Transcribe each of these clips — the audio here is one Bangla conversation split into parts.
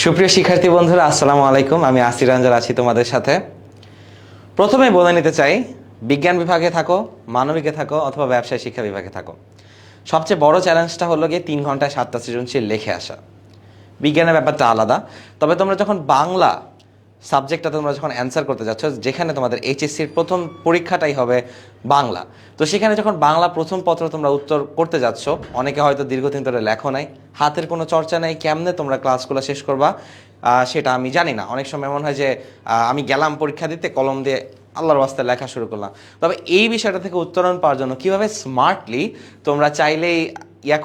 সুপ্রিয় শিক্ষার্থী বন্ধুরা, আসসালামু আলাইকুম। আমি আসির রঞ্জন আছি তোমাদের সাথে। প্রথমে বলে নিতে চাই, বিজ্ঞান বিভাগে থাকো, মানবিকে থাকো অথবা ব্যবসায় শিক্ষা বিভাগে থাকো, সবচেয়ে বড় চ্যালেঞ্জটা হলো গিয়ে 3 ঘন্টায় 7টা সৃজনশীল লিখে আসা। বিজ্ঞানের ব্যাপারটা আলাদা। তবে তোমরা যখন বাংলা সাবজেক্টটা তোমরা যখন অ্যান্সার করতে যাচ্ছ, যেখানে তোমাদের এইচএসসির প্রথম পরীক্ষাটাই হবে বাংলা, তো সেখানে যখন বাংলা প্রথম পত্র তোমরা উত্তর করতে যাচ্ছ, অনেকে হয়তো দীর্ঘদিন ধরে লেখো নাই, হাতের কোনো চর্চা নেই, কেমনে তোমরা ক্লাসগুলো শেষ করবা সেটা আমি জানি না। অনেক সময় এমন হয় যে আমি গেলাম পরীক্ষা দিতে, কলম দিয়ে আল্লাহর ওয়াস্তে লেখা শুরু করলাম। তবে এই বিষয়টা থেকে উত্তরণ পাওয়ার জন্য কীভাবে স্মার্টলি তোমরা চাইলেই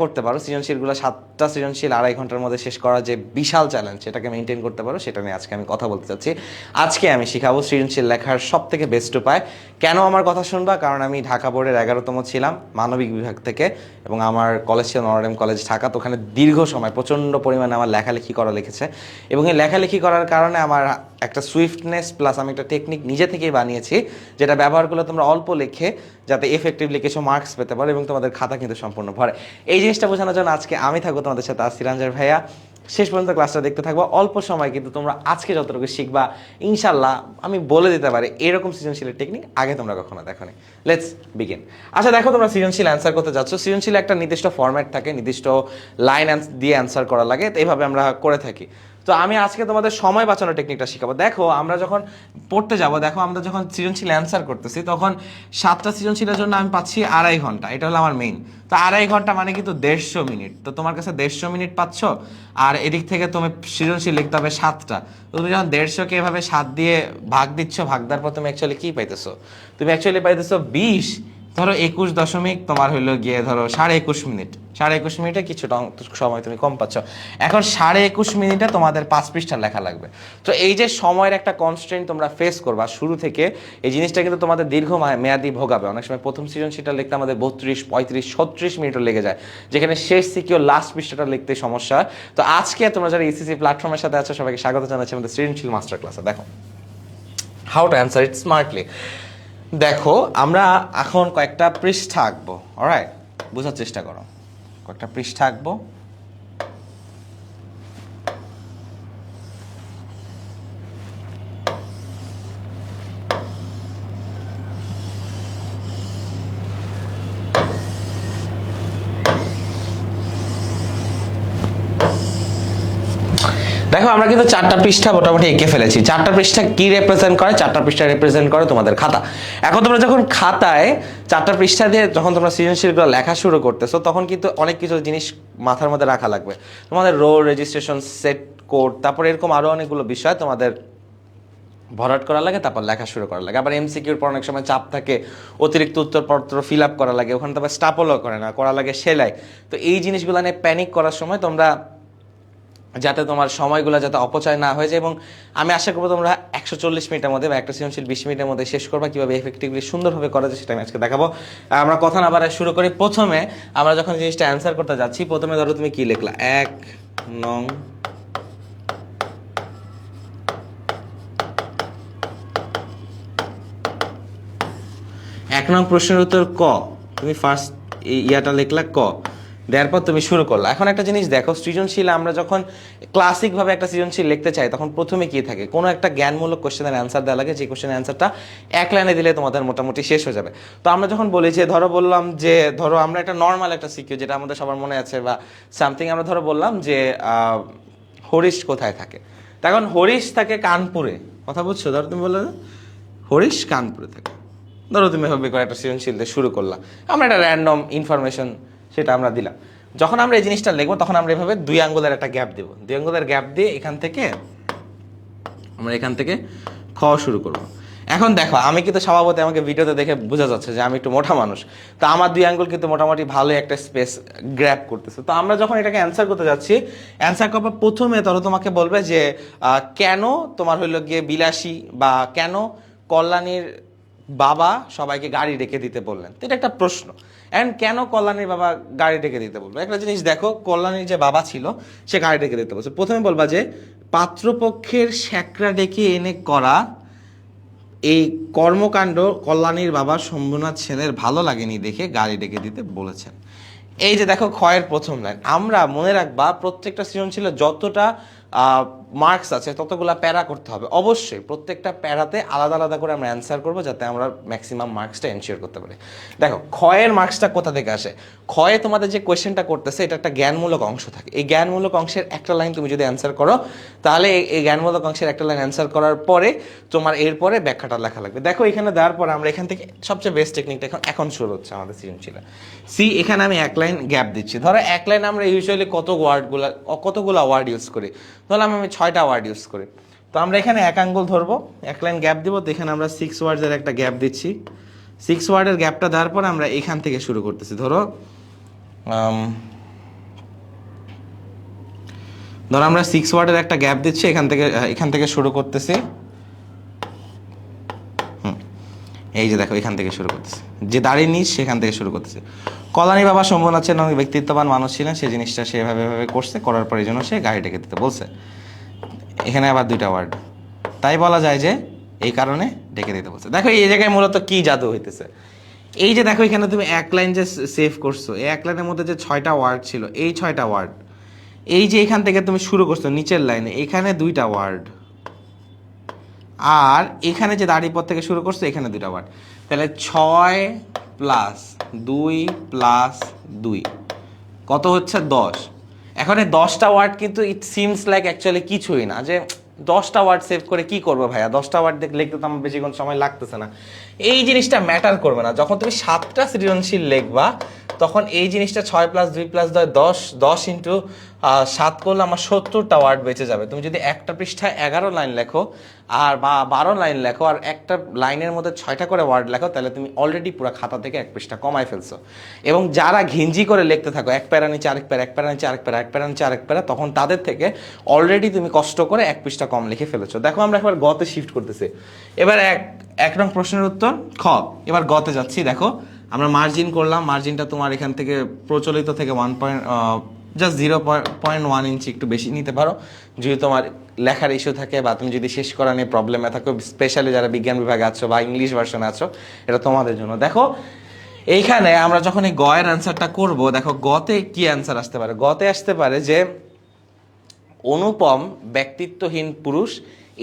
করতে পারো, সৃজনশীলগুলো 7টা সৃজনশীল 2.5 ঘন্টার মধ্যে শেষ করা যে বিশাল চ্যালেঞ্জ, সেটাকে মেনটেন করতে পারো, সেটা নিয়ে আজকে আমি কথা বলতে চাচ্ছি। আজকে আমি শিখাবো সৃজনশীল লেখার সব থেকে বেস্ট উপায়। কেন আমার কথা শুনবা? কারণ আমি ঢাকা বোর্ডের 11তম ছিলাম মানবিক বিভাগ থেকে, এবং আমার কলেজ ছিল নরডেম কলেজ ঢাকা। তো ওখানে দীর্ঘ সময় প্রচণ্ড পরিমাণে আমার লেখালেখি করা লেগেছে, এবং এই লেখালেখি করার কারণে আমার একটা সুইফটনেস প্লাস আমি একটা টেকনিক নিজে থেকেই বানিয়েছি, যেটা ব্যবহার করলে তোমরা অল্প লিখে যাতে এফেক্টিভলি কিছু মার্কস পেতে পারো এবং তোমাদের খাতা কিন্তু সম্পূর্ণ ভরে। এই জিনিসটা বোঝানোর জন্য আজকে আমি থাকবো তোমাদের সাথে, আসির রঞ্জন ভাইয়া। শেষ পর্যন্ত ক্লাসটা দেখতে থাকবো। অল্প সময় কিন্তু তোমরা আজকে যতটুকু শিখবা, ইনশাল্লাহ আমি বলে দিতে পারি এরকম সৃজনশীলের টেকনিক আগে তোমরা কখনো দেখোনি। Let's begin. আচ্ছা দেখো, তোমরা সৃজনশীল অ্যান্সার করতে যাচ্ছ। সৃজনশীল একটা নির্দিষ্ট ফরম্যাট থাকে, নির্দিষ্ট লাইন দিয়ে অ্যান্সার করা লাগে, তো এইভাবে আমরা করে থাকি। তো আমি আজকে তোমাদের সময় বাঁচানোর টেকনিকটা শিখাবো। দেখো, আমরা যখন পড়তে যাব, দেখো আমরা যখন সৃজনশীল অ্যান্সার করতেছি, তখন 7টা সৃজনশীলের জন্য আমি পাচ্ছি 2.5 ঘন্টা। এটা হলো আমার মেইন। তো 2.5 ঘন্টা মানে কিন্তু 150 মিনিট। তো তোমার কাছে 150 মিনিট পাচ্ছ, আর এদিক থেকে তুমি সৃজনশীল লিখতে হবে 7টা। তো তুমি যখন 150কে এভাবে 7 দিয়ে ভাগ দিচ্ছ, ভাগ দেওয়ার পর তুমি অ্যাকচুয়ালি কী পাইতেছো? তুমি অ্যাকচুয়ালি পাইতেছো 20, ধরো 21 দশমিক তোমার হইলো গিয়ে ধরো 21.5 মিনিট। 21.5 মিনিটে কিছুটা সময় তুমি কম পাচ্ছ। এখন 21.5 মিনিটে তোমাদের 5 পৃষ্ঠা লেখা লাগবে। তো এই যে সময়ের একটা কনস্ট্রেন্ট তোমরা ফেস করবা শুরু থেকে, এই জিনিসটা কিন্তু তোমাদের দীর্ঘ মেয়াদি ভোগাবে। অনেক সময় প্রথম সৃজনশীলটা লিখতে আমাদের 32, 35, 36 মিনিটও লেগে যায়, যেখানে শেষ সিকিউর লাস্ট পৃষ্ঠাটা লিখতে সমস্যা হয়। তো আজকে তোমরা যারা ইসিসি প্ল্যাটফর্মের সাথে আছো, সবাইকে স্বাগত জানাচ্ছি আমাদের সৃজনশীল মাস্টার ক্লাসে। দেখো, how to answer it smartly. দেখো, আমরা এখন কয়েকটা পৃষ্ঠা আঁকবো। অলরাইট, বোঝার চেষ্টা করো। কয়েকটা পৃষ্ঠা আঁকবো। দেখো, আমরা কিন্তু 4টা পৃষ্ঠা মোটামুটি এঁকে ফেলেছি। 4টা পৃষ্ঠা কি রিপ্রেজেন্ট করে? 4টা পৃষ্ঠা রিপ্রেজেন্ট করে তোমাদের খাতা। এখন তোমরা যখন খাতায় 4টা পৃষ্ঠা দিয়ে যখন তোমরা সৃজনশীলগুলো লেখা শুরু করতেছো, তখন কিন্তু অনেক কিছু জিনিস মাথার মধ্যে রাখা লাগবে। তোমাদের রোল, রেজিস্ট্রেশন, সেট কোড, তারপর এরকম আরও অনেকগুলো বিষয় তোমাদের ভরাট করা লাগে, তারপর লেখা শুরু করা লাগে। আবার এমসিকিউর পর অনেক সময় চাপ থাকে, অতিরিক্ত উত্তরপত্র ফিল আপ করা লাগে, ওখানে তারপর স্টাপলও করে না, করা লাগে সেলাই। তো এই জিনিসগুলো নিয়ে প্যানিক করার সময় তোমরা যাতে তোমার সময়গুলো যাতে অপচয় না হয়ে যায়, এবং আমি আশা করবো তোমরা 140 মিনিটের মধ্যে বা একটা সৃজনশীল 20 মিনিটের মধ্যে শেষ করবা। কীভাবে এফেক্টিভলি সুন্দরভাবে করা যায় সেটা আমি আজকে দেখাবো। আমরা কথা না বাড়ায় শুরু করি। প্রথমে আমরা যখন জিনিসটা অ্যান্সার করতে যাচ্ছি, প্রথমে ধরো তুমি কি লিখলা? 1 নং প্রশ্নের উত্তর ক। তুমি ফার্স্ট ইয়াটা লিখলা ক, দেওয়ার পর তুমি শুরু করলা। এখন একটা জিনিস দেখো, সৃজনশীল আমরা যখন ক্লাসিকভাবে একটা সৃজনশীল লিখতে চাই, তখন প্রথমে কি থাকে? কোনো একটা জ্ঞানমূলক কোশ্চেনের অ্যান্সার দেওয়া লাগে, যে কোশ্চেনের অ্যান্সারটা 1 লাইনে দিলে তোমাদের মোটামুটি শেষ হয়ে যাবে। তো আমরা যখন বলি যে ধরো বললাম যে ধরো আমরা একটা নর্মাল একটা সিকিউ, যেটা আমাদের সবার মনে আছে বা সামথিং, আমরা ধরো বললাম যে হরিশ কোথায় থাকে। তখন হরিশ থাকে কানপুরে। কথা বুঝছো? ধরো তুমি বললে হরিশ কানপুরে থাকে। ধরো তুমি এভাবে করে একটা সৃজনশীল দিয়ে শুরু করলাম, আমরা একটা র্যান্ডম ইনফরমেশন সেটা আমরা দিলাম। যখন আমরা এই জিনিসটা লিখবো, তখন আমরা এভাবে 2 আঙ্গুলের একটা গ্যাপ দেবো। 2 আঙ্গুলের গ্যাপ দিয়ে এখান থেকে খ শুরু করব। এখন দেখো, আমি কিন্তু স্বভাবতই, আমাকে ভিডিওতে দেখে বোঝা যাচ্ছে যে আমি একটু মোটা মানুষ, তো আমার 2 আঙ্গুল কিন্তু মোটামুটি ভালোই একটা স্পেস গ্র্যাব করতেছে। তো আমরা যখন এটাকে অ্যান্সার করতে যাচ্ছি, অ্যান্সার করার প্রথমে ধরো তোমাকে বলবে যে কেন তোমার হইলো গিয়ে বিলাসী, বা কেন কল্যাণীর বাবা সবাইকে গাড়ি রেখে দিতে বললেন। তো এটা একটা প্রশ্ন। অ্যান্ড কেন কল্যাণীর বাবা গাড়ি রেখে দিতে বলবো? একটা জিনিস দেখো, কল্যাণীর যে বাবা ছিল, সে গাড়ি রেখে দিতে বলছে। প্রথমে বলবা যে পাত্রপক্ষের স্যাকরা ডেকে এনে করা এই কর্মকাণ্ড কল্যাণীর বাবা শম্ভুনাথ সেনের ভালো লাগেনি দেখে গাড়ি ডেকে দিতে বলেছেন। এই যে দেখো, ক্ষয়ের প্রথম লাইন। আমরা মনে রাখবা, প্রত্যেকটা সৃজনশীল যতটা মার্কস আছে ততগুলা প্যারা করতে হবে। অবশ্যই প্রত্যেকটা প্যারাতে আলাদা আলাদা করে আমরা অ্যান্সার করবো যাতে আমরা ম্যাক্সিমাম মার্কসটা এনশিওর করতে পারি। দেখো ক্ষয়ের মার্কসটা কোথা থেকে আসে? ক্ষয়ে তোমাদের যে কোয়েশ্চেনটা করতেছে এটা একটা জ্ঞানমূলক অংশ থাকে। এই জ্ঞানমূলক অংশের একটা লাইন তুমি যদি অ্যান্সার করো তাহলে এই জ্ঞানমূলক অংশের একটা লাইন অ্যান্সার করার পরে তোমার এরপরে ব্যাখ্যাটা লেখা লাগবে। দেখো এখানে দেওয়ার পরে আমরা এখান থেকে সবচেয়ে বেস্ট টেকনিকটা এখন শুরু হচ্ছে আমাদের সৃজনশীল। সি এখানে আমি এক লাইন গ্যাপ দিচ্ছি। ধরো এক লাইন আমরা ইউজুয়ালি কতগুলো ওয়ার্ড ইউজ করি, ধরলাম আমি 6টা ওয়ার্ড ইউজ করি। তো আমরা এখানে এক আঙ্গুল ধরবো, এক লাইন গ্যাপ দিব, তো এখানে আমরা 6 ওয়ার্ডের একটা গ্যাপ দিচ্ছি। 6 ওয়ার্ডের গ্যাপটা দেওয়ার পর আমরা এখান থেকে শুরু করতেছি। ধরো আমরা 6 ওয়ার্ডের একটা গ্যাপ দিচ্ছি, এখান থেকে শুরু করতেছি। এই যে দেখো এখান থেকে শুরু করতেছি, যে দাঁড়িয়ে নিস সেখান থেকে শুরু করতেছে। কল্যাণী বাবা শম্ভুনাথের অনেক ব্যক্তিত্ববান মানুষ ছিলেন, সেই জিনিসটা সে এভাবে করছে, করার পর এই জন্য সে গাড়ি ডেকে দিতে বলছে। এখানে আবার 2টা ওয়ার্ড, তাই বলা যায় যে এই কারণে ডেকে দিতে বলছে। দেখো এই জায়গায় মূলত কি জাদু হইতেছে, এই যে দেখো এখানে তুমি এক লাইন যে সেভ করছো, এই এক লাইনের মধ্যে যে 6টা ওয়ার্ড ছিল, এই 6টা ওয়ার্ড, এই যে এখান থেকে তুমি শুরু করছো নিচের লাইনে, এখানে 2টা ওয়ার্ড, আর এখানে যে দাড়ি পথ থেকে শুরু করছো এখানে 2টা ওয়ার্ড, তাহলে 6 + 2 + 2 কত হচ্ছে 10। এখন এই 10টা ওয়ার্ড কিন্তু ইট সিমস লাইক অ্যাকচুয়ালি কিছুই না, যে 10টা ওয়ার্ড সেভ করে কি করবো ভাইয়া, 10টা ওয়ার্ড লিখতে তো আমার বেশিক্ষণ সময় লাগতেছে না। এই জিনিসটা ম্যাটার করবে না। যখন তুমি 7টা সৃজনশীল লিখবা তখন এই জিনিসটা 6 + 2 + 10, 10 ইন্টু 7 করলে আমার 70টা ওয়ার্ড বেঁচে যাবে। তুমি যদি একটা পৃষ্ঠায় 11 লাইন লেখো আর বা 12 লাইন লেখো আর একটা লাইনের মধ্যে 6টা করে ওয়ার্ড লেখো, তাহলে তুমি অলরেডি পুরো খাতা থেকে এক পৃষ্ঠা কমায় ফেলছো। এবং যারা ঘিঞ্জি করে লিখতে থাকো এক প্যারা নিচে আরেক প্যারা, এক প্যারা নিচে আরেক প্যারা, এক প্যারা নিচে আরেক প্যারা, তখন তাদের থেকে অলরেডি তুমি কষ্ট করে এক পৃষ্ঠা কম লিখে ফেলেছো। দেখো আমরা একবার গতে শিফট করতেছি। এবার এক নং প্রশ্নের উত্তর খ। এবার গতে যাচ্ছি। দেখো আমরা মার্জিন করলাম, মার্জিনটা তোমার এখান থেকে প্রচলিত থেকে 0.1 ইঞ্চি একটু বেশি নিতে পারো যদি তোমার লেখার ইস্যু থাকে বা তুমি যদি শেষ করা নিয়ে প্রবলেমে থাকো, স্পেশালি যারা বিজ্ঞান বিভাগে আছো বা ইংলিশ ভার্সনে আছো, এটা তোমাদের জন্য। দেখো এইখানে আমরা যখন এই গয়ের অ্যান্সারটা করব, দেখো গতে কি অ্যান্সার আসতে পারে। গতে আসতে পারে যে অনুপম ব্যক্তিত্বহীন পুরুষ,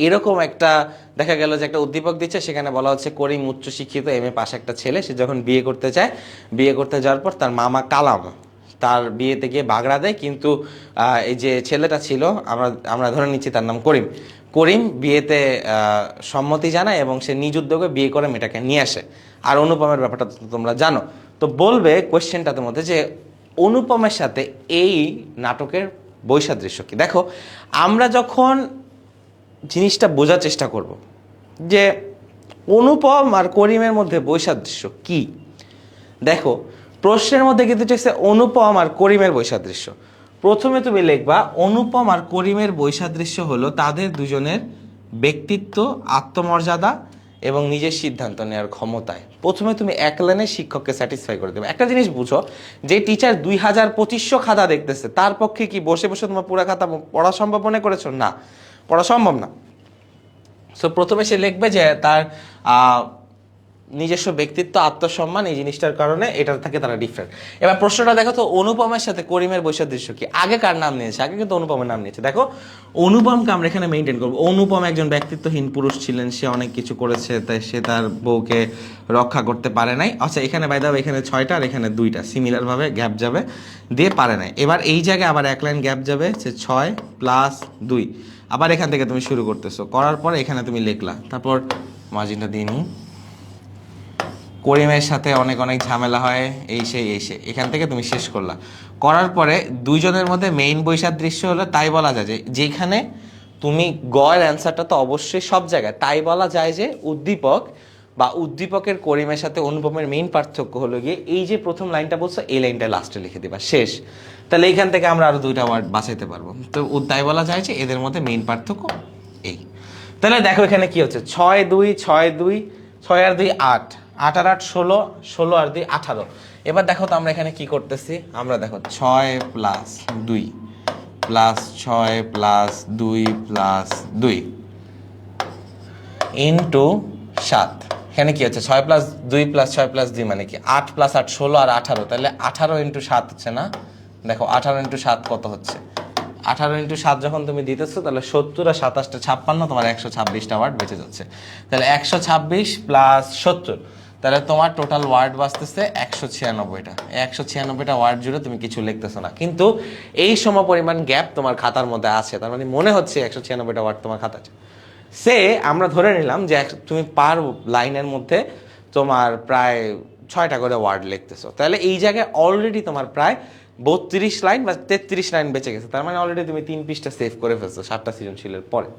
এরকম একটা দেখা গেল যে একটা উদ্দীপক দিচ্ছে, সেখানে বলা হচ্ছে করিম উচ্চশিক্ষিত MA পাশ একটা ছেলে, সে যখন বিয়ে করতে চায়, বিয়ে করতে যাওয়ার পর তার মামা কালাম তার বিয়েতে গিয়ে বাগড়া দেয়, কিন্তু এই যে ছেলেটা ছিল, আমরা ধরে নিচ্ছি তার নাম করিম বিয়েতে সম্মতি জানায় এবং সে নিজ উদ্যোগে বিয়ে করে মেয়েটাকে নিয়ে আসে। আর অনুপমের ব্যাপারটা তোমরা জানো। তো বলবে কোয়েশ্চেনটার মধ্যে যে অনুপমের সাথে এই নাটকের বৈসাদৃশ্য কি। দেখো আমরা যখন জিনিসটা বোঝার চেষ্টা করব যে অনুপম আর করিমের মধ্যে বৈসাদৃশ্য কি, দেখো প্রশ্নের মধ্যে কিন্তু চাইছে অনুপম আর করিমের বৈসাদৃশ্য। প্রথমে তুমি লিখবা অনুপম আর করিমের বৈসাদৃশ্য হলো তাদের দুজনের ব্যক্তিত্ব, আত্মমর্যাদা এবং নিজের সিদ্ধান্ত নেওয়ার ক্ষমতায়। প্রথমে তুমি এক লাইনে শিক্ষককে স্যাটিসফাই করে দেবে। একটা জিনিস বুঝো, যে টিচার 2250 খাতা দেখতেছে, তার পক্ষে কি বসে বসে তোমার পুরো খাতা পড়া সম্ভব মনে করেছো? না, পড়া সম্ভব না। সো প্রথমে সে লিখবে যে তার নিজস্ব ব্যক্তিত্ব, আত্মসম্মান, এই জিনিসটার কারণে এটার থেকে তারা ডিফারেন্ট। এবার প্রশ্নটা দেখো তো অনুপমের সাথে করিমের বৈসাদৃশ্য কি। আগে কার নাম নিয়েছে? আগে কিন্তু অনুপমের নাম নিয়েছে। দেখো অনুপমকে আমরা এখানে মেনটেন করবো। অনুপম একজন ব্যক্তিত্বহীন পুরুষ ছিলেন, সে অনেক কিছু করেছে, তাই সে তার বউকে রক্ষা করতে পারে নাই। আচ্ছা এখানে বাই দাও, এখানে 6টা আর এখানে 2টা, সিমিলার ভাবে গ্যাপ যাবে, দিয়ে পারে নাই। এবার এই জায়গায় আবার এক লাইন গ্যাপ যাবে, যে 6 + 2, আবার এখান থেকে তুমি শুরু করতেছো, করার পরে এখানে তুমি লিখলা, তারপর মার্জিনটা দিয়ে নিই। করিমের সাথে অনেক ঝামেলা হয়, এই সেই এখান থেকে তুমি শেষ করলা। করার পরে দুইজনের মধ্যে মেইন বৈসাদৃশ্য হলো, তাই বলা যায় যে যেখানে তুমি গয়ের অ্যান্সারটা তো অবশ্যই সব জায়গায়, তাই বলা যায় যে উদ্দীপকের করিমের সাথে অনুপমের মেইন পার্থক্য হলো গিয়ে এই যে প্রথম লাইনটা বলছো, এই লাইনটা লাস্টে লিখে দিবা, শেষ। তাহলে এইখান থেকে আমরা আরো 2টা ওয়ার্ড বাঁচাইতে পারবো। তো তাই বলা যায় যে এদের মধ্যে মেইন পার্থক্য এই। তাহলে দেখো এখানে কি হচ্ছে, 6 + 2 6 আর 2 8, 8 আর 8 16, 16 আর 2 18। এবার দেখো তো আমরা এখানে কি করতেছি, আমরা দেখো 6 + 2 + 6 + 2 + 2 ইন্টু 7। এখানে কি হচ্ছে 6 + 2 + 6 + 2 মানে কি 8 + 8 16 আর 18, তাহলে 18 × 7 হচ্ছে না। দেখো 18 × 7 কত হচ্ছে, 18 × 7 যখন তুমি দিতেছো তাহলে 70 আর 27টা 56, তোমার 126টা ওয়ার্ড বেঁচে যাচ্ছে। তাহলে 126 প্লাস 70, তাহলে তোমার টোটাল ওয়ার্ড বাঁচতেছে 196টা। 196টা ওয়ার্ড জুড়ে তুমি কিছু লিখতেছো না, কিন্তু এই সম পরিমাণ গ্যাপ তোমার খাতার মধ্যে আছে, তার মানে মনে হচ্ছে 196টা ওয়ার্ড তোমার খাতা আছে। সে আমরা ধরে নিলাম যে তুমি পার লাইনের মধ্যে তোমার প্রায় 6টা করে ওয়ার্ড লিখতেছো, তাহলে এই জায়গায় অলরেডি তোমার প্রায় 32 লাইন বা 33 লাইন বেঁচে গেছে। তার মানে অলরেডি তুমি 3 পৃষ্ঠা সেভ করে ফেলছো 7টা সৃজনশীলের পরে।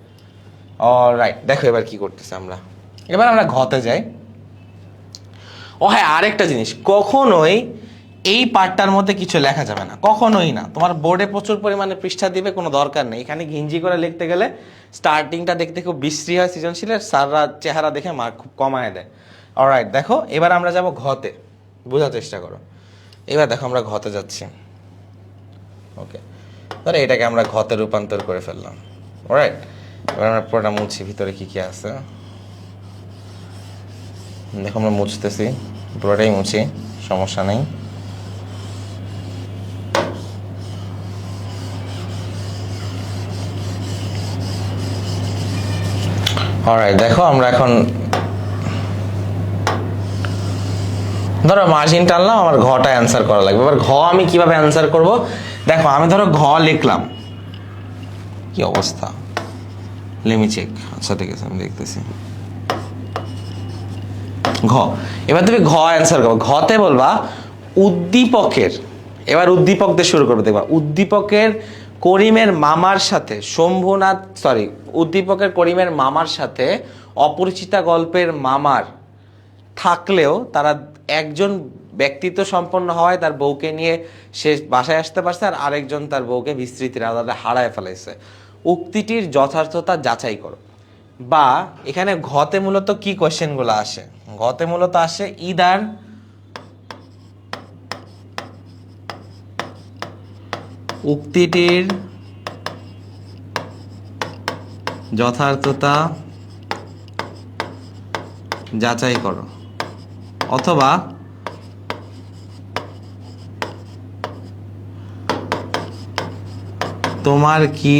অলরাইট, দেখো এবার কি করতেছে আমরা। এবার আমরা ঘতে যাই। ও হ্যাঁ, আরেকটা জিনিস, কখনোই এই পার্টটার মধ্যে কিছু লেখা যাবে না, কখনোই না। তোমার বোর্ডে প্রচুর পরিমাণে পৃষ্ঠা দিবে, কোনো দরকার নেই। এখানে ঘিঞ্জি করে লিখতে গেলে স্টার্টিংটা দেখতে খুব বিশ্রী হয় সৃজনশীলের, স্যাররা চেহারা দেখে মার্ক খুব কমায় দেয়। অলরাইট, দেখো এবার আমরা যাব ঘতে, বোঝার চেষ্টা করো। এবার দেখো আমরা ঘতে যাচ্ছি। ওকে, তাহলে এটাকে আমরা ঘতে রূপান্তর করে ফেললাম। অলরাইট, এবার আমরা পুরোটা মুছি, ভিতরে কি কি আছে দেখো। আমরা মুছতেছি, পুরোটাই মুছি, সমস্যা নেই। অলরাইট, দেখো আমরা এখন ধরো মার্জিন টানলাম, আমার ঘটা অ্যান্সার করা লাগবে। এবার ঘ আমি কিভাবে অ্যান্সার করব, দেখো আমি ধরো ঘ লিখলাম, কি অবস্থা, লেমি চেক। আচ্ছা ঠিক আছে, আমি দেখতেছি। ঘ, এবার তুমি ঘ অ্যান্সার করবো। ঘতে বলবা উদ্দীপকের, এবার উদ্দীপক দিয়ে শুরু করবে। দেখবা উদ্দীপকের করিমের মামার সাথে শম্ভুনাথ, উদ্দীপকের করিমের মামার সাথে অপরিচিতা গল্পের মামার থাকলেও তারা একজন ব্যক্তিত্ব সম্পন্ন হওয়ায় তার বউকে নিয়ে সে বাসায় আসতে পারছে, আর আরেকজন তার বউকে বিস্তৃতির আলাদা হারায় ফেলাইছে। উক্তিটির যথার্থতা যাচাই করো। বা এখানে ঘতে মূলত কি কোয়েশ্চেনগুলো আসে, ঘতে মূলত আসে ইদার উক্তিটির যথার্থতা যাচাই করো, অথবা তোমার কি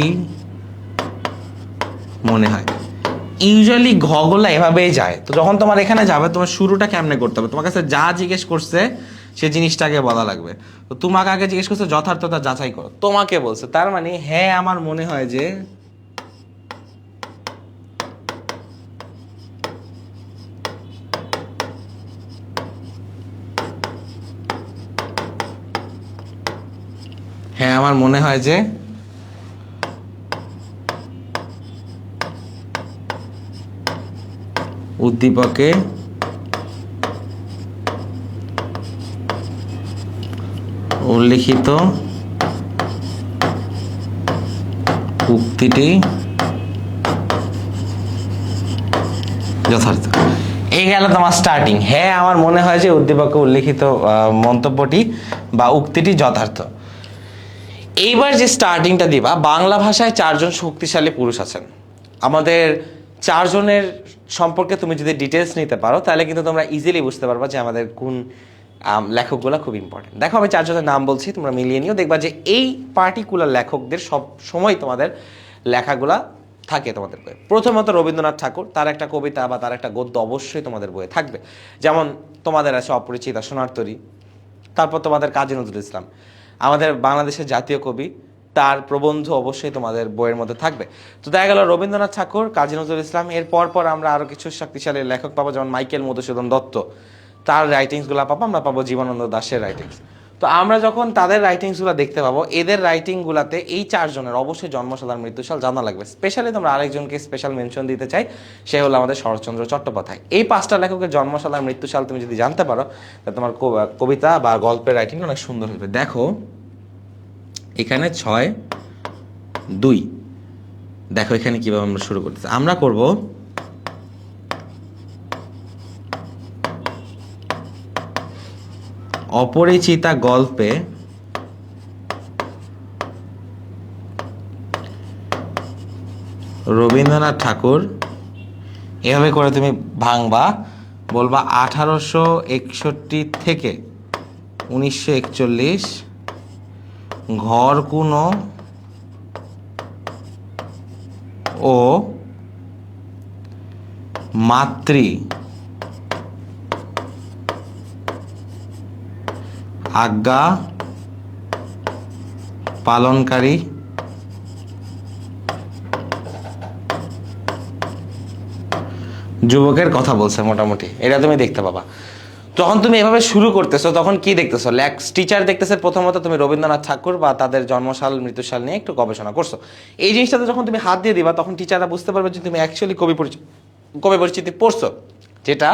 মনে হয়। ইউজুয়ালি ঘগুলা এভাবেই যায়। তো যখন তোমার এখানে যাবে, তোমার শুরুটা কেমনে করতে হবে, তোমার কাছে যা জিজ্ঞেস করছে সে জিনিসটাকে বলা লাগবে। তো তোমাকে আগে জিজ্ঞেস করছে যথার্থতা যাচাই করো, তোমাকে বলছে, তার মানে হ্যাঁ আমার মনে হয় যে হ্যাঁ আমার মনে হয় যে উদ্দীপকে উল্লিখিত উক্তিটি যথার্থ। এই গেল তোমার স্টার্টিং। হ্যাঁ আমার মনে হয় যে উদ্দীপকে উল্লিখিত মন্তব্যটি বা উক্তিটি যথার্থ। এইবার যে স্টার্টিংটা দিবা, বাংলা ভাষায় 4 জন শক্তিশালী পুরুষ আছেন। আমাদের 4 জনের সম্পর্কে তুমি যদি ডিটেলস নিতে পারো, তাহলে কিন্তু তোমরা ইজিলি বুঝতে পারবা যে আমাদের কোন লেখকগুলো খুব ইম্পর্টেন্ট। দেখো আমি 4 জনের নাম বলছি, তোমরা মিলিয়ে নিও, দেখবা যে এই পার্টিকুলার লেখকদের সব সময় তোমাদের লেখাগুলা থাকে তোমাদের বইয়ে। প্রথমত রবীন্দ্রনাথ ঠাকুর, তার একটা কবিতা বা তার একটা গদ্য অবশ্যই তোমাদের বইয়ে থাকবে। যেমন তোমাদের আছে অপরিচিতা সোনার তরী। তারপর তোমাদের কাজী নজরুল ইসলাম, আমাদের বাংলাদেশের জাতীয় কবি, তার প্রবন্ধ অবশ্যই তোমাদের বইয়ের মধ্যে থাকবে। তো দেখা গেল রবীন্দ্রনাথ ঠাকুর, কাজী নজরুল ইসলাম। এর পর আমরা আরও কিছু শক্তিশালী লেখক পাবো, যেমন মাইকেল মধুসূদন দত্ত, তার রাইটিংসগুলো পাবো। আমরা পাবো জীবনানন্দ দাশের রাইটিংস। তো আমরা যখন তাদের রাইটিংসগুলো দেখতে পাবো, এদের রাইটিংগুলোতে এই 4 জনের অবশ্যই জন্মসাল আর মৃত্যুসাল জানা লাগবে। স্পেশালি তোমরা আরেকজনকে স্পেশাল মেনশন দিতে চাই, সে হলো আমাদের শরৎচন্দ্র চট্টোপাধ্যায়। এই 5টা লেখকের জন্মসাল আর মৃত্যুসাল তুমি যদি জানতে পারো, তাহলে তোমার কবিতা বা গল্পের রাইটিংটা অনেক সুন্দর হবে। দেখো এখানে 6-2, দেখো এখানে কিভাবে আমরা শুরু করতেছি। আমরা করব অপরিচিতা গল্পে রবীন্দ্রনাথ ঠাকুর, এভাবে করে তুমি ভাঙবা, বলবা 1861 থেকে 1941 ঘর কোনো ও মাতৃ আজ্ঞা পালনকারী যুবকের কথা বলছে মোটামুটি, এটা তুমি দেখতে পাবা। যখন তুমি এভাবে শুরু করতেছো তখন কি দেখতেছো, টিচার দেখতেছে প্রথমত তুমি রবীন্দ্রনাথ ঠাকুর বা তাদের জন্মসাল মৃত্যুসাল নিয়ে একটু গবেষণা করছো। এই জিনিসটাতে যখন তুমি হাত দিয়ে দিবা তখন টিচাররা বুঝতে পারবে যে তুমি অ্যাকচুয়ালি কবি পরিচিতি পড়ছো, যেটা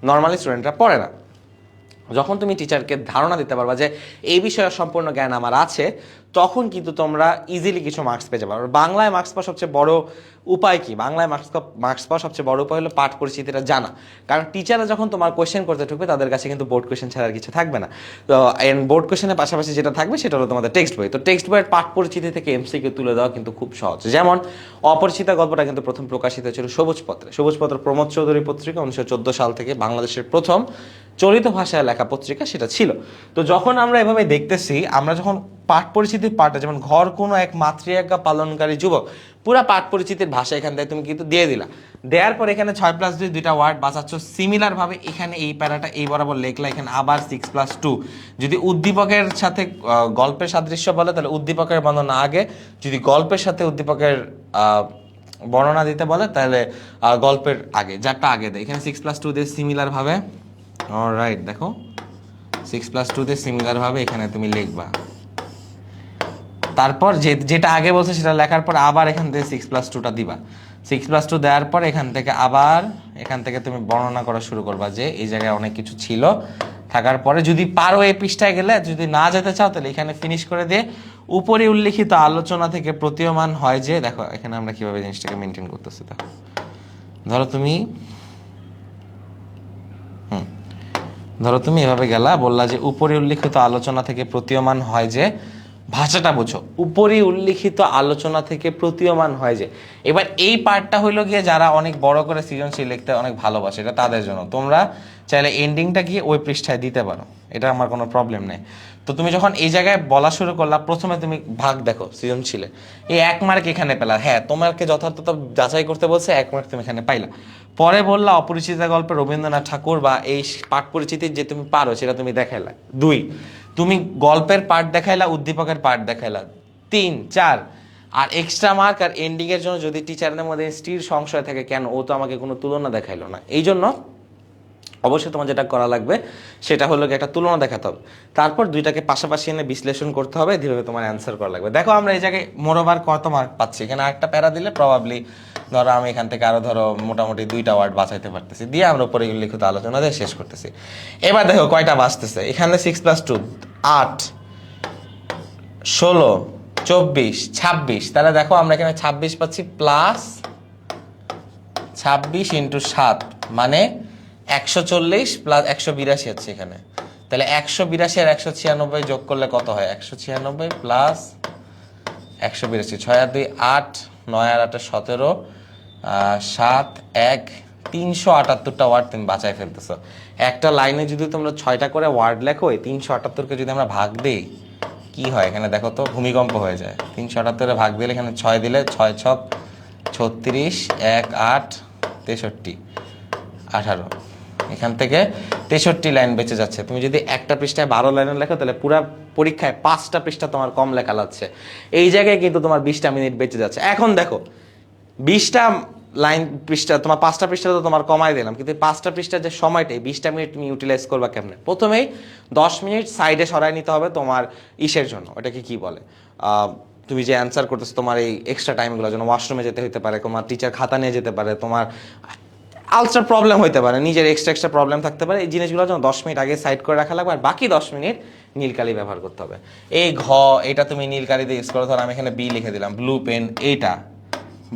নর্মালি স্টুডেন্টরা পড়ে না। যখন তুমি টিচারকে ধারণা দিতে পারবা যে এই বিষয়ে সম্পূর্ণ জ্ঞান আমার আছে, তখন কিন্তু তোমরা ইজিলি কিছু মার্কস পেয়ে যাবে। আর বাংলায় মার্কস পাওয়ার সবচেয়ে বড় উপায় কি, বাংলায় মার্কস পাওয়ার সবচেয়ে বড় উপায় হলো পাঠ পরিচিতিটা জানা। কারণ টিচাররা যখন তোমার কোয়েশ্চেন করতে ঢুকবে তাদের কাছে কিন্তু বোর্ড কোয়েশ্চেন ছাড়া আর কিছু থাকবে না। তো বোর্ড কোয়েশ্চেনের পাশাপাশি যেটা থাকবে সেটা হলো তোমাদের টেক্সট বই। তো টেক্সট বইয়ের পাঠ পরিচিতি থেকে এমসিকিউ তুলে দেওয়া কিন্তু খুব সহজ। যেমন অপরিচিতা গল্পটা কিন্তু প্রথম প্রকাশিত হয়েছিল সবুজপত্র প্রমোদ চৌধুরী পত্রিকা 1914 সাল থেকে বাংলাদেশের প্রথম চলিত ভাষায় লেখা পত্রিকা সেটা ছিল। তো যখন আমরা এভাবে দেখতেছি, আমরা যখন পাঠ পরিচিতির পাঠটা, যেমন ঘর কোনো এক মাতৃআজ্ঞা পালনকারী যুবক, পুরা পাঠ পরিচিতির ভাষা এখান থেকে তুমি কিন্তু দিয়ে দিলা। দেওয়ার পর এখানে 6+2 দুইটা ওয়ার্ড বাঁচাচ্ছ। সিমিলার ভাবে এখানে এই প্যারাটা এই বরাবর লেখলা, এখানে আবার 6+2। যদি উদ্দীপকের সাথে গল্পের সাদৃশ্য বলে তাহলে উদ্দীপকের বর্ণনা আগে, যদি গল্পের সাথে উদ্দীপকের বর্ণনা দিতে বলে তাহলে গল্পের আগে, যারটা আগে দেয়। এখানে 6+2 দিয়ে সিমিলার ভাবে, অলরাইট, দেখো 6+2 দিয়ে সিমিলার ভাবে এখানে তুমি লিখবা। তারপর যেটা আগে বলছে সেটা লেখার পর আবার এখান থেকে 6+2টা দিবা। 6+2 দেওয়ার পর এখান থেকে তুমি বর্ণনা করা শুরু করবা যে এই জায়গায় অনেক কিছু ছিল, থাকার পরে যদি পারো এই পৃষ্ঠায় গেলে, যদি না যেতে চাও তাহলে এখানে ফিনিশ করে দিয়ে উপরে উল্লিখিত আলোচনা থেকে প্রতীয়মান হয় যে, দেখো এখানে আমরা কিভাবে জিনিসটাকে মেনটেন করতেছি। দেখো ধরো তুমি এভাবে গেলা, বললা যে উপরে উল্লিখিত আলোচনা থেকে প্রতীয়মান হয় যে, ভাষাটা বুঝো, উপরে উল্লিখিত আলোচনা থেকে প্রতীয়মান হয় যে। এবার এই পার্টটা হইলো গিয়ে যারা অনেক বড় করে সৃজনশীল লিখতে অনেক ভালোবাসে, এটা তাদের জন্য। তোমরা চাইলে এন্ডিংটা গিয়ে ওই পৃষ্ঠায় দিতে পারো, এটা আমার কোনো প্রবলেম নেই। তো তুমি যখন এই জায়গায় বলা শুরু করলা, প্রথমে তুমি ভাগ দেখো সৃজনশীলে, এই 1 মার্ক এখানে পেলা, হ্যাঁ তোমাকে যথার্থতা যাচাই করতে বলছে, 1 মার্ক তুমি এখানে পাইলা। পরে বললা অপরিচিতা গল্পে রবীন্দ্রনাথ ঠাকুর বা এই পাঠ পরিচিতির যে তুমি পারো সেটা তুমি দেখাইলা। 2, তুমি গল্পের পার্ট দেখাইলা, উদ্দীপকের পার্ট দেখাইলা। 3, 4, আর এক্সট্রা মার্ক আর এন্ডিং এর জন্য যদি টিচারদের মধ্যে স্ত্রীর সংশয় থাকে, কেন ও তো আমাকে কোনো তুলনা দেখাইলো না, এই জন্য অবশ্যই তোমার যেটা করা লাগবে সেটা হলো একটা তুলনা দেখাতে হবে। তারপর দুইটাকে পাশাপাশি এনে বিশ্লেষণ করতে হবে, ধীরে তোমার অ্যান্সার করা লাগবে। দেখো আমরা এই জায়গায় মোরোভার কত মার্ক পাচ্ছি, এখানে আরেকটা প্যারা দিলে প্রবাবলি ধরো আমি এখান থেকে আরো মোটামুটি 2টা ওয়ার্ড বাঁচাইতে পারতেছি, দিয়ে আমরা উপরে উল্লিখিত আলোচনা দিয়ে শেষ করতেছি। এবার দেখো কয়টা বাঁচতেছে, এখানে 6+2 8, 16, 24, 26। তাহলে দেখো আমরা এখানে 26 পাচ্ছি, প্লাস 26 × 7 মানে 140 প্লাস 182 আছে এখানে। তাহলে 182 আর 196 যোগ করলে কত হয়, 196 প্লাস 182, 6 আর 2 8, 9 আর 8 17, 7 1 378টা ওয়ার্ড তুমি বাঁচাই ফেলতেছো। একটা লাইনে যদি তোমরা 6টা করে ওয়ার্ড লেখো, এই 378কে যদি আমরা ভাগ দিই কি হয়, এখানে দেখো তো ভূমিকম্প হয়ে যায়। 378 ভাগ দিলে, এখানে 6 দিলে 6 6 36, 1 8 63 18, এখান থেকে 63 লাইন বেঁচে যাচ্ছে। তুমি যদি একটা পৃষ্ঠায় 12 লাইনে লেখো তাহলে পুরো পরীক্ষায় 5টা পৃষ্ঠা তোমার কম লেখা লাগছে, এই জায়গায় কিন্তু তোমার 20টা মিনিট বেঁচে যাচ্ছে। এখন দেখো 20টা লাইন পৃষ্ঠা তোমার 5টা পৃষ্ঠা তো তোমার কমাই দিলাম, কিন্তু 5টা পৃষ্ঠার যে সময়টাই 20টা মিনিট তুমি ইউটিলাইজ করবা কেমনে? প্রথমেই 10 মিনিট সাইডে সরাই নিতে হবে তোমার ইসের জন্য, ওটাকে কি বলে, তুমি যে অ্যান্সার করতেছো তোমার এই এক্সট্রা টাইমগুলোর জন্য, ওয়াশরুমে যেতে হতে পারে, তোমার টিচার খাতা নিয়ে যেতে পারে, তোমার আলট্রা প্রবলেম হতে পারে, নিজের এক্সট্রা প্রবলেম থাকতে পারে, এই জিনিসগুলোর জন্য 10 মিনিট আগে সাইড করে রাখা লাগবে, আর বাকি 10 মিনিট নীলকালি ব্যবহার করতে হবে। এই এটা তুমি নীলকালি দিয়ে ইউজ করো, ধর আমি এখানে বি লিখে দিলাম, ব্লু পেন, এইটা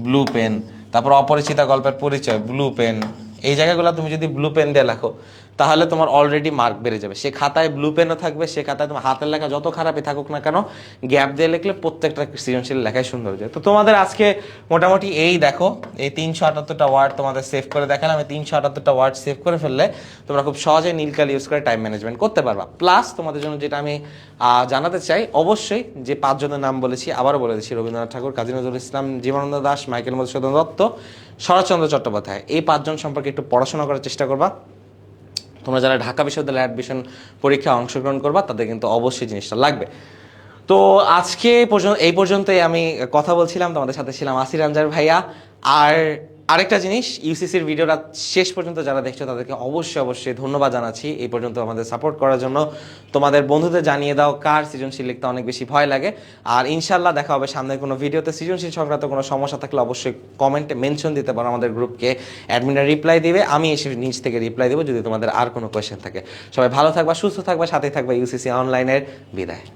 ব্লু পেন, তারপর অপরিচিতা গল্পের পরিচয় ব্লু পেন, এই জায়গাগুলো তুমি যদি ব্লু পেন দিয়ে লেখো তাহলে তোমার অলরেডি মার্ক বেড়ে যাবে। সে খাতায় ব্লু পেনও থাকবে, সে খাতায় তোমার হাতের লেখা যত খারাপই থাকুক না কেন, গ্যাপ দিয়ে লিখলে প্রত্যেকটা সৃজনশীল লেখায় সুন্দর হয়ে যায়। তো তোমাদের আজকে মোটামুটি এই দেখো, এই 378টা ওয়ার্ড তোমাদের সেভ করে দেখালাম। আমি 378টা ওয়ার্ড সেভ করে ফেললে তোমরা খুব সহজে নীলকালি ইউজ করে টাইম ম্যানেজমেন্ট করতে পারবা। প্লাস তোমাদের জন্য যেটা আমি জানাতে চাই, অবশ্যই যে 5 জনের নাম বলেছি আবারও বলে দিচ্ছি, রবীন্দ্রনাথ ঠাকুর, কাজী নজরুল ইসলাম, জীবনানন্দ দাশ, মাইকেল মধুসূদন দত্ত, শরৎচন্দ্র চট্টোপাধ্যায়, এই 5 জন সম্পর্কে একটু পড়াশোনা করার চেষ্টা করবা। তোমরা যারা ঢাকা বিশ্ববিদ্যালয়ে অ্যাডমিশন পরীক্ষায় অংশগ্রহণ করবা তাদের কিন্তু অবশ্যই জিনিসটা লাগবে। তো আজকে এই পর্যন্তই আমি কথা বলছিলাম, তোমাদের সাথে ছিলাম আসির আনজার ভাইয়া। আর আরেকটা জিনিস, ইউসিসির ভিডিওটা শেষ পর্যন্ত যারা দেখছো তাদেরকে অবশ্যই ধন্যবাদ জানাচ্ছি এই পর্যন্ত আমাদের সাপোর্ট করার জন্য। তোমাদের বন্ধুদের জানিয়ে দাও কার সৃজনশীল লিখতে অনেক বেশি ভয় লাগে। আর ইনশাল্লাহ দেখা হবে সামনের কোনো ভিডিওতে। সৃজনশীল সংক্রান্ত কোনো সমস্যা থাকলে অবশ্যই কমেন্টে মেনশন দিতে পারো, আমাদের গ্রুপকে অ্যাডমিনরা রিপ্লাই দিবে, আমি এসে নিজ থেকে রিপ্লাই দেবো যদি তোমাদের আর কোনো কোয়েশ্চেন থাকে। সবাই ভালো থাকবা, সুস্থ থাকবা, সাথে থাকবা। ইউসিসি অনলাইনের বিদায়।